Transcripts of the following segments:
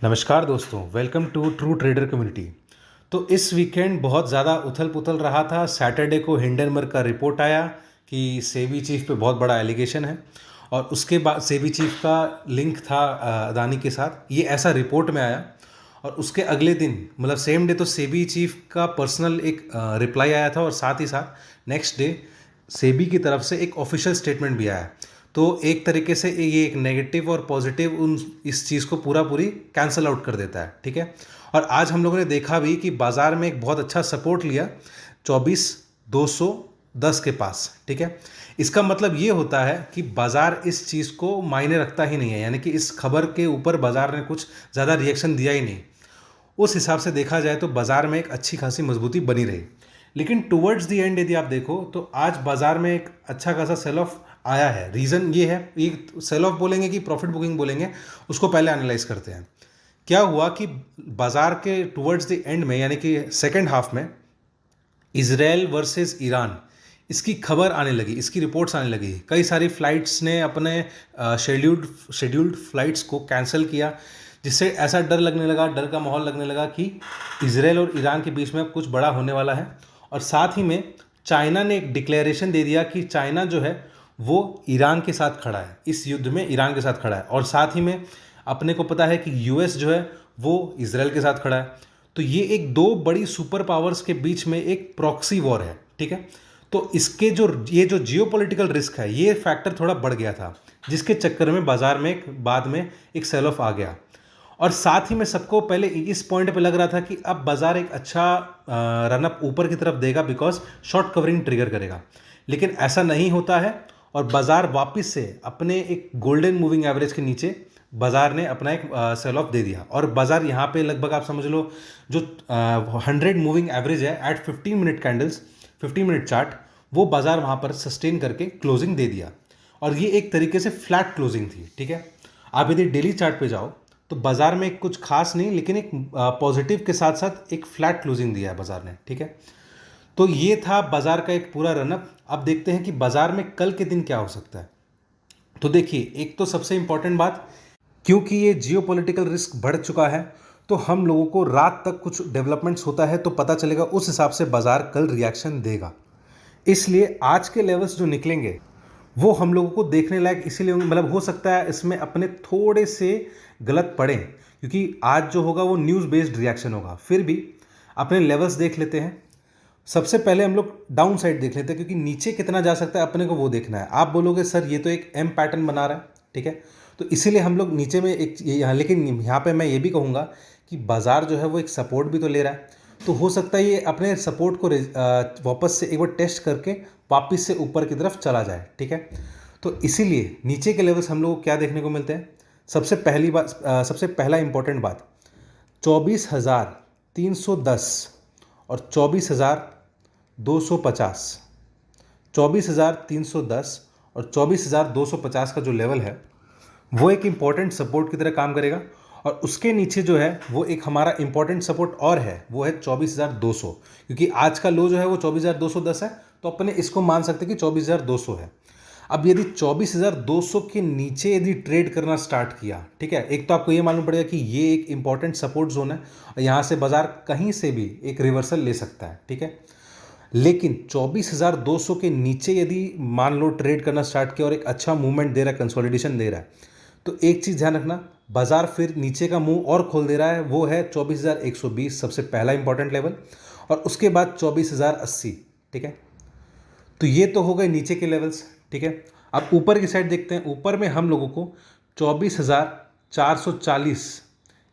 नमस्कार दोस्तों, welcome to true trader community. तो इस वीकेंड बहुत ज़्यादा उथल पुथल रहा था। सैटरडे को हिंडनबर्ग का रिपोर्ट आया कि सेबी चीफ पे बहुत बड़ा एलिगेशन है और उसके बाद सेबी चीफ का लिंक था अदानी के साथ, ये ऐसा रिपोर्ट में आया। और उसके अगले दिन मतलब सेम डे तो सेबी चीफ का पर्सनल एक रिप्लाई आया था और साथ ही साथ नेक्स्ट डे सेबी की तरफ से एक ऑफिशियल स्टेटमेंट भी आया। तो एक तरीके से ये एक नेगेटिव और पॉजिटिव उन इस चीज़ को पूरी कैंसल आउट कर देता है, ठीक है। और आज हम लोगों ने देखा भी कि बाज़ार में एक बहुत अच्छा सपोर्ट लिया 24,210 के पास, ठीक है। इसका मतलब ये होता है कि बाज़ार इस चीज़ को मायने रखता ही नहीं है, यानी कि इस खबर के ऊपर बाज़ार ने कुछ ज़्यादा रिएक्शन दिया ही नहीं। उस हिसाब से देखा जाए तो बाज़ार में एक अच्छी खासी मजबूती बनी रही। लेकिन टुवर्ड्स द एंड यदि आप देखो तो आज बाज़ार में एक अच्छा खासा सेल ऑफ आया है। रीज़न ये है, ये सेल ऑफ बोलेंगे कि प्रॉफिट बुकिंग बोलेंगे, उसको पहले एनालाइज करते हैं। क्या हुआ कि बाज़ार के टुवर्ड्स द एंड में, यानी कि सेकेंड हाफ में, इजराइल वर्सेस ईरान, इसकी खबर आने लगी, इसकी रिपोर्ट्स आने लगी। कई सारी फ्लाइट्स ने अपने शेड्यूल्ड फ्लाइट्स को कैंसिल किया, जिससे ऐसा डर लगने लगा, डर का माहौल लगने लगा कि इजराइल और ईरान के बीच में अब कुछ बड़ा होने वाला है। और साथ ही में चाइना ने एक डिक्लेरेशन दे दिया कि चाइना जो है वो ईरान के साथ खड़ा है, इस युद्ध में ईरान के साथ खड़ा है। और साथ ही में अपने को पता है कि यूएस जो है वो इजराइल के साथ खड़ा है। तो ये एक दो बड़ी सुपर पावर्स के बीच में एक प्रॉक्सी वॉर है, ठीक है। तो इसके जो ये जो जियोपॉलिटिकल रिस्क है, ये फैक्टर थोड़ा बढ़ गया था, जिसके चक्कर में बाजार में बाद में एक सेल ऑफ आ गया। और साथ ही में सबको पहले इस पॉइंट पे लग रहा था कि अब बाजार एक अच्छा रनअप ऊपर की तरफ देगा, बिकॉज शॉर्ट कवरिंग ट्रिगर करेगा। लेकिन ऐसा नहीं होता है और बाजार वापस से अपने एक गोल्डन मूविंग एवरेज के नीचे बाजार ने अपना एक सेल ऑफ दे दिया। और बाजार यहाँ पे लगभग आप समझ लो जो 100 मूविंग एवरेज है at 15 minute candles, 15 minute chart, वो बाजार वहाँ पर सस्टेन करके क्लोजिंग दे दिया। और ये एक तरीके से फ्लैट क्लोजिंग थी, ठीक है। आप यदि डेली चार्ट पे जाओ तो बाजार में कुछ खास नहीं, लेकिन एक पॉजिटिव के साथ साथ एक फ्लैट क्लोजिंग दिया है बाजार ने, ठीक है। तो ये था बाजार का एक पूरा रनअप। अब देखते हैं कि बाजार में कल के दिन क्या हो सकता है। तो देखिए, एक तो सबसे इंपॉर्टेंट बात, क्योंकि ये जियोपॉलिटिकल रिस्क बढ़ चुका है तो हम लोगों को रात तक कुछ डेवलपमेंट्स होता है तो पता चलेगा, उस हिसाब से बाजार कल रिएक्शन देगा। इसलिए आज के लेवल्स जो निकलेंगे वो हम लोगों को देखने लायक इसीलिए होंगे, मतलब हो सकता है इसमें अपने थोड़े से गलत पड़ें, क्योंकि आज जो होगा वो न्यूज़ बेस्ड रिएक्शन होगा। फिर भी अपने लेवल्स देख लेते हैं। सबसे पहले हम लोग डाउन साइड देख लेते हैं, क्योंकि नीचे कितना जा सकता है अपने को वो देखना है। आप बोलोगे सर ये तो एक एम पैटर्न बना रहा है, ठीक है, तो इसीलिए हम लोग नीचे में एक यहाँ, लेकिन यहाँ पे मैं ये भी कहूँगा कि बाजार जो है वो एक सपोर्ट भी तो ले रहा है। तो हो सकता है ये अपने सपोर्ट को वापस से एक बार टेस्ट करके वापस से ऊपर की तरफ चला जाए, ठीक है। तो इसीलिए नीचे के लेवल्स हम लोग को क्या देखने को मिलते हैं। सबसे पहली बात, सबसे पहला इंपॉर्टेंट बात, 24,310 और 24,250, 24,310 और 24,250 का जो लेवल है वो एक इंपॉर्टेंट सपोर्ट की तरह काम करेगा। और उसके नीचे जो है वो एक हमारा इंपॉर्टेंट सपोर्ट और है, वो है 24,200, क्योंकि आज का लो जो है वो 24,210 है, तो अपने इसको मान सकते हैं कि 24,200 है। अब यदि 24,200 के नीचे यदि ट्रेड करना स्टार्ट किया, ठीक है, एक तो आपको ये मालूम पड़ेगा कि ये एक इंपॉर्टेंट सपोर्ट जोन है और यहाँ से बाजार कहीं से भी एक रिवर्सल ले सकता है, ठीक है। लेकिन 24,200 के नीचे यदि मान लो ट्रेड करना स्टार्ट किया और एक अच्छा मूवमेंट दे रहा है, कंसोलिडेशन दे रहा है, तो एक चीज़ ध्यान रखना, बाजार फिर नीचे का मुंह और खोल दे रहा है, वो है 24,120, सबसे पहला इंपॉर्टेंट लेवल। और उसके बाद 24,080, ठीक है। तो ये तो हो गए नीचे के लेवल्स, ठीक है। अब ऊपर की साइड देखते हैं। ऊपर में हम लोगों को 24,440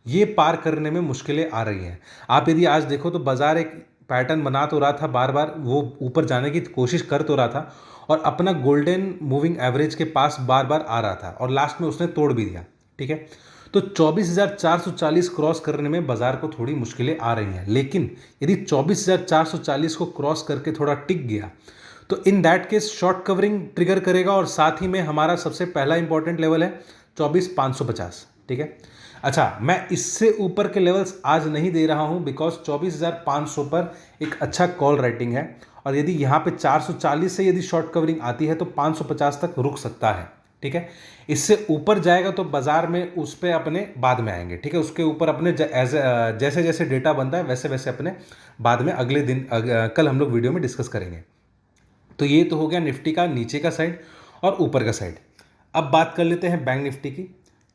ये पार करने में मुश्किलें आ रही हैं। आप यदि आज देखो तो बाजार एक पैटर्न बना तो रहा था, बार बार वो ऊपर जाने की कोशिश कर तो रहा था और अपना गोल्डन मूविंग एवरेज के पास बार बार आ रहा था और लास्ट में उसने तोड़ भी दिया, ठीक है। तो 24,440 क्रॉस करने में बाजार को थोड़ी मुश्किलें आ रही हैं। लेकिन यदि 24,440 को क्रॉस करके थोड़ा टिक गया तो in that case short covering trigger करेगा। और साथ ही में हमारा सबसे पहला इंपॉर्टेंट लेवल है 24,550, ठीक है। अच्छा, मैं इससे ऊपर के लेवल्स आज नहीं दे रहा हूं, बिकॉज 24,500 पर एक अच्छा कॉल राइटिंग है और यदि यहाँ पे 440 से यदि शॉर्ट कवरिंग आती है तो 550 तक रुक सकता है, ठीक है। इससे ऊपर जाएगा तो बाजार में उस पे अपने बाद में आएंगे, ठीक है। उसके ऊपर अपने जैसे जैसे डेटा बनता है वैसे वैसे अपने बाद में अगले दिन कल हम लोग वीडियो में डिस्कस करेंगे। तो ये तो हो गया निफ्टी का नीचे का साइड और ऊपर का साइड। अब बात कर लेते हैं बैंक निफ्टी की।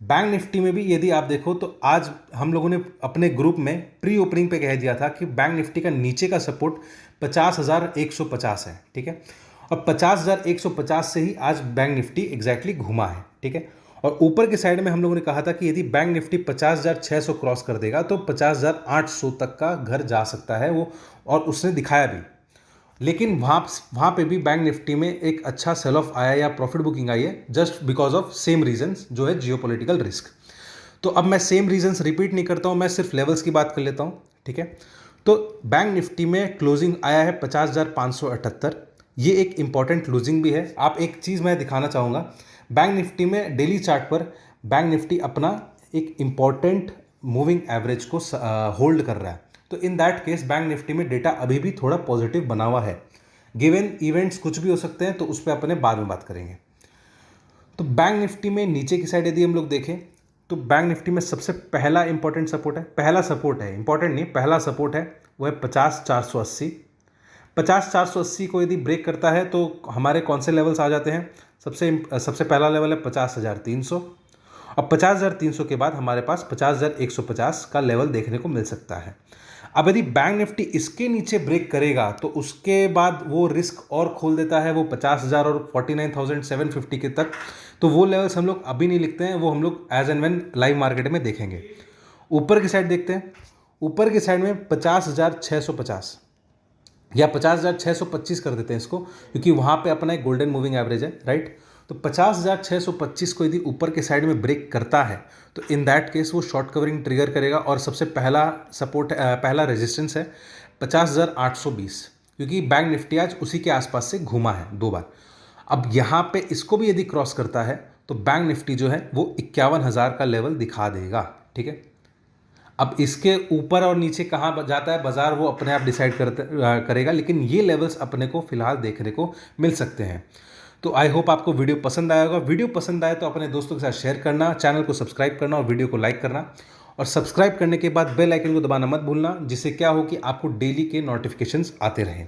बैंक निफ्टी में भी यदि आप देखो तो आज हम लोगों ने अपने ग्रुप में प्री ओपनिंग पे कह दिया था कि बैंक निफ्टी का नीचे का सपोर्ट 50,150 है, ठीक है। और 50,150 से ही आज बैंक निफ्टी एग्जैक्टली घुमा है, ठीक है। और ऊपर के साइड में हम लोगों ने कहा था कि यदि बैंक निफ्टी 50,600 क्रॉस कर देगा तो 50,800 तक का घर जा सकता है वो, और उसने दिखाया भी। लेकिन वहाँ पे भी बैंक निफ्टी में एक अच्छा सेल ऑफ आया या प्रॉफिट बुकिंग आई है, just because of same reasons, जो है जियोपॉलिटिकल रिस्क। तो अब मैं सेम रीजंस रिपीट नहीं करता हूँ, मैं सिर्फ लेवल्स की बात कर लेता हूँ, ठीक है। तो बैंक निफ्टी में क्लोजिंग आया है 50,578। ये एक इंपॉर्टेंट क्लोजिंग भी है। आप एक चीज़ मैं दिखाना चाहूँगा, बैंक निफ्टी में डेली चार्ट पर बैंक निफ्टी अपना एक इंपॉर्टेंट मूविंग एवरेज को होल्ड कर रहा है। तो in that case bank Nifty में डेटा अभी भी थोड़ा पॉजिटिव बना हुआ है। गिवन इवेंट्स कुछ भी हो सकते हैं, तो उस पर अपने बाद में बात करेंगे। तो बैंक निफ्टी में नीचे की साइड यदि हम लोग देखें तो बैंक निफ्टी में सबसे पहला इंपॉर्टेंट सपोर्ट है, इंपॉर्टेंट नहीं, पहला सपोर्ट है वो है 50,480। 50,480 को यदि ब्रेक करता है तो हमारे कौन से लेवल्स आ जाते हैं? सबसे पहला लेवल है 50,300, और 50,300 के बाद हमारे पास 50,150 का लेवल देखने को मिल सकता है। अब यदि बैंक निफ्टी इसके नीचे ब्रेक करेगा तो उसके बाद वो रिस्क और खोल देता है, वो 50,000 और 49,750 के तक। तो वो लेवल्स हम लोग अभी नहीं लिखते हैं, वो हम लोग as and when live market में देखेंगे। ऊपर की साइड देखते हैं। ऊपर की साइड में 50,650 या 50,625 कर देते हैं इसको, क्योंकि वहाँ पे अपना एक गोल्डन मूविंग एवरेज है, राइट। तो 50,625 को यदि ऊपर के साइड में ब्रेक करता है तो इन दैट केस वो शॉर्ट कवरिंग ट्रिगर करेगा, और सबसे पहला सपोर्ट पहला रेजिस्टेंस है 50,820, क्योंकि बैंक निफ्टी आज उसी के आसपास से घूमा है 2 बार। अब यहाँ पे इसको भी यदि क्रॉस करता है तो बैंक निफ्टी जो है वो 51,000 का लेवल दिखा देगा, ठीक है। अब इसके ऊपर और नीचे कहाँ जाता है बाजार, वो अपने आप डिसाइड करेगा, लेकिन ये लेवल्स अपने को फिलहाल देखने को मिल सकते हैं। तो आई होप आपको वीडियो पसंद आया होगा। वीडियो पसंद आए तो अपने दोस्तों के साथ शेयर करना, चैनल को सब्सक्राइब करना और वीडियो को लाइक करना, और सब्सक्राइब करने के बाद बेल आइकन को दबाना मत भूलना, जिससे क्या हो कि आपको डेली के नोटिफिकेशंस आते रहें।